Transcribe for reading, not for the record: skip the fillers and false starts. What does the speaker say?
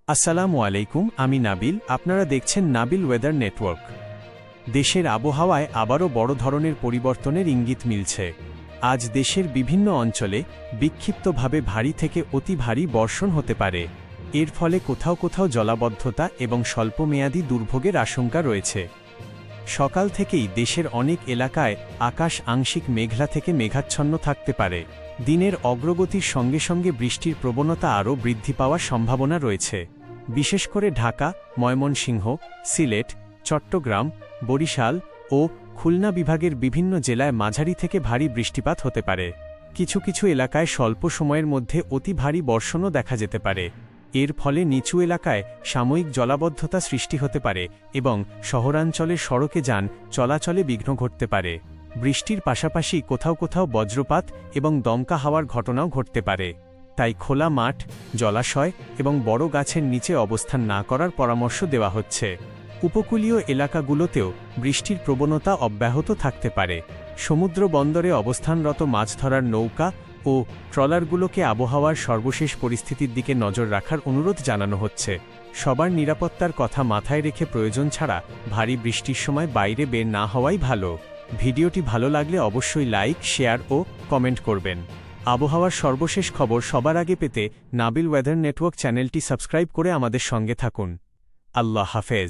আসসালামু আলাইকুম, আমি নাবিল। আপনারা দেখছেন নাবিল ওয়েদার নেটওয়ার্ক। দেশের আবহাওয়ায় আবারও বড় ধরনের পরিবর্তনের ইঙ্গিত মিলছে। আজ দেশের বিভিন্ন অঞ্চলে বিক্ষিপ্তভাবে ভারী থেকে অতি ভারী বর্ষণ হতে পারে। এর ফলে কোথাও কোথাও জলাবদ্ধতা এবং স্বল্পমেয়াদী দুর্ভোগের আশঙ্কা রয়েছে। সকাল থেকেই দেশের অনেক এলাকায় আকাশ আংশিক মেঘলা থেকে মেঘাচ্ছন্ন থাকতে পারে। দিনের অগ্রগতির সঙ্গে সঙ্গে বৃষ্টির প্রবণতা আরও বৃদ্ধি পাওয়ার সম্ভাবনা রয়েছে। বিশেষ করে ঢাকা, ময়মনসিংহ, সিলেট, চট্টগ্রাম, বরিশাল ও খুলনা বিভাগের বিভিন্ন জেলায় মাঝারি থেকে ভারী বৃষ্টিপাত হতে পারে। কিছু কিছু এলাকায় স্বল্প সময়ের মধ্যে অতি ভারী বর্ষণও দেখা যেতে পারে। এর ফলে নিচু এলাকায় সাময়িক জলাবদ্ধতা সৃষ্টি হতে পারে এবং শহরাঞ্চলের সড়কে যান চলাচলে বিঘ্ন ঘটতে পারে। বৃষ্টির পাশাপাশি কোথাও কোথাও বজ্রপাত এবং দমকা হাওয়ার ঘটনাও ঘটতে পারে। তাই খোলা মাঠ, জলাশয় এবং বড় গাছের নিচে অবস্থান না করার পরামর্শ দেওয়া হচ্ছে। উপকূলীয় এলাকাগুলোতেও বৃষ্টির প্রবণতা অব্যাহত থাকতে পারে। সমুদ্র বন্দরে অবস্থানরত মাছ ধরার নৌকা ও ট্রলারগুলোকে আবহাওয়ার সর্বশেষ পরিস্থিতির দিকে নজর রাখার অনুরোধ জানানো হচ্ছে। সবার নিরাপত্তার কথা মাথায় রেখে প্রয়োজন ছাড়া ভারী বৃষ্টির সময় বাইরে বের না হওয়াই ভালো। ভিডিওটি ভালো লাগলে অবশ্যই লাইক, শেয়ার ও কমেন্ট করবেন। আবহাওয়ার সর্বশেষ খবর সবার আগে পেতে নাবিল ওয়েদার নেটওয়ার্ক চ্যানেলটি সাবস্ক্রাইব করে আমাদের সঙ্গে থাকুন। আল্লাহ হাফেজ।